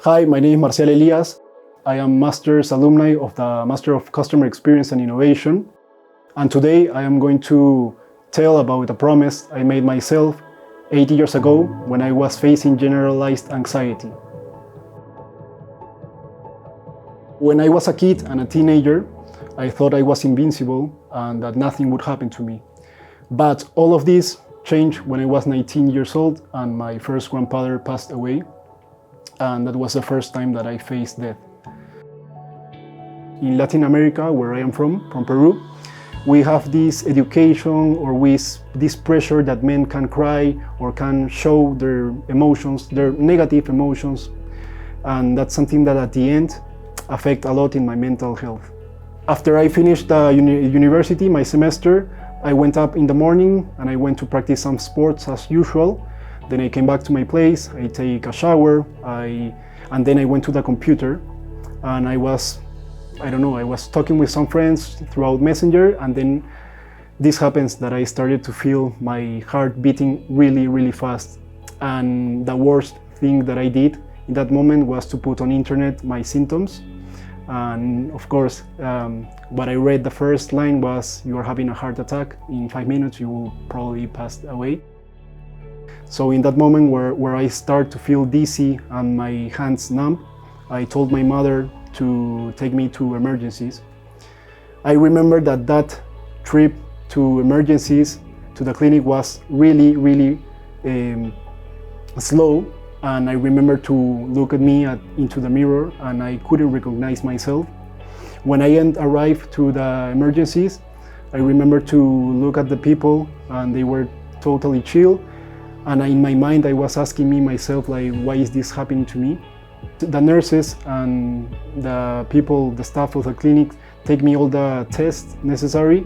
Hi, my name is Marcial Elías. I am Master's Alumni of the Master of Customer Experience and Innovation. And today I am going to tell about a promise I made myself 8 years ago when I was facing generalized anxiety. When I was a kid and a teenager, I thought I was invincible and that nothing would happen to me. But all of this changed when I was 19 years old and my first grandfather passed away. And that was the first time that I faced death. In Latin America, where I am from Peru, we have this education or this pressure that men can cry or can show their emotions, their negative emotions. And that's something that at the end affect a lot in my mental health. After I finished the university, my semester, I went up in the morning and I went to practice some sports as usual. Then I came back to my place, I take a shower, and then I went to the computer and I was talking with some friends throughout Messenger, and then this happens that I started to feel my heart beating really, really fast. And the worst thing that I did in that moment was to put on internet my symptoms. And of course, what I read, the first line was, "You are having a heart attack. In 5 minutes, you will probably pass away." So in that moment where I start to feel dizzy and my hands numb, I told my mother to take me to emergencies. I remember that trip to emergencies, to the clinic, was really, really slow. And I remember to look at me into the mirror and I couldn't recognize myself. When I arrived to the emergencies, I remember to look at the people and they were totally chill. And in my mind, I was asking myself, like, why is this happening to me? The nurses and the people, the staff of the clinic, take me all the tests necessary.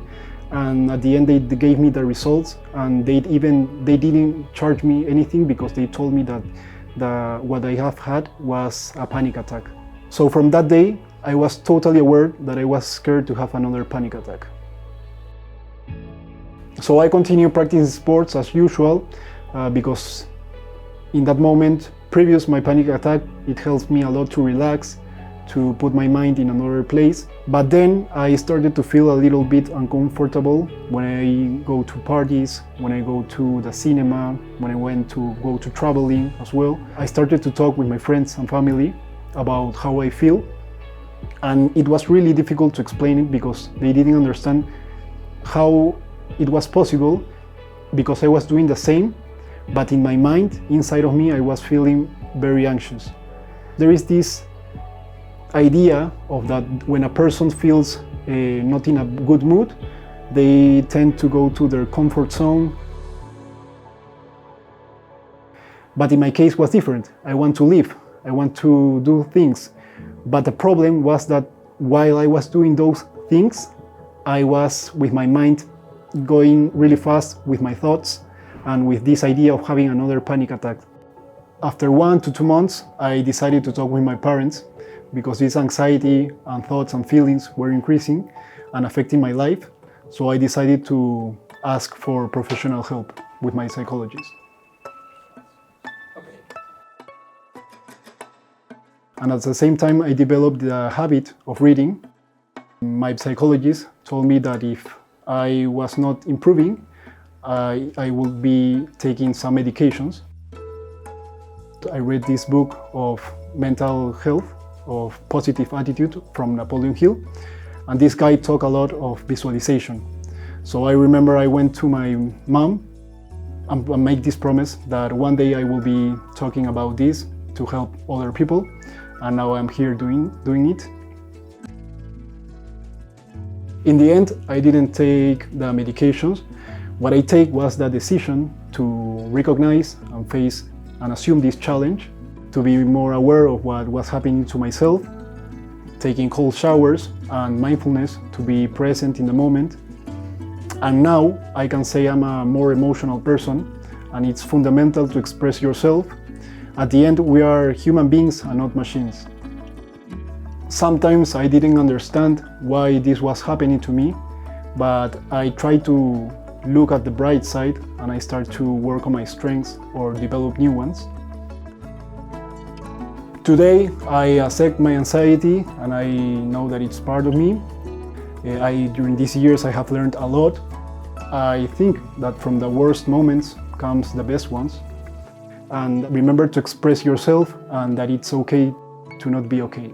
And at the end, they gave me the results. And they didn't charge me anything because they told me that what I have had was a panic attack. So from that day, I was totally aware that I was scared to have another panic attack. So I continued practicing sports as usual. Because in that moment, previous my panic attack, it helps me a lot to relax, to put my mind in another place. But then I started to feel a little bit uncomfortable when I go to parties, when I go to the cinema, when I went to go to traveling as well. I started to talk with my friends and family about how I feel. And it was really difficult to explain it because they didn't understand how it was possible, because I was doing the same. But in my mind, inside of me, I was feeling very anxious. There is this idea of that when a person feels not in a good mood, they tend to go to their comfort zone. But in my case, it was different. I want to live. I want to do things. But the problem was that while I was doing those things, I was with my mind going really fast with my thoughts and with this idea of having another panic attack. After 1 to 2 months, I decided to talk with my parents because this anxiety and thoughts and feelings were increasing and affecting my life. So I decided to ask for professional help with my psychologist. And at the same time, I developed the habit of reading. My psychologist told me that if I was not improving, I would be taking some medications. I read this book of mental health, of positive attitude from Napoleon Hill, and this guy talked a lot of visualization. So I remember I went to my mom and make this promise that one day I will be talking about this to help other people, and now I'm here doing it. In the end, I didn't take the medications. What I take was the decision to recognize and face and assume this challenge, to be more aware of what was happening to myself, taking cold showers and mindfulness to be present in the moment. And now I can say I'm a more emotional person, and it's fundamental to express yourself. At the end, we are human beings and not machines. Sometimes I didn't understand why this was happening to me, but I tried to look at the bright side and I start to work on my strengths or develop new ones. Today, I accept my anxiety and I know that it's part of me. During these years, I have learned a lot. I think that from the worst moments comes the best ones. And remember to express yourself and that it's okay to not be okay.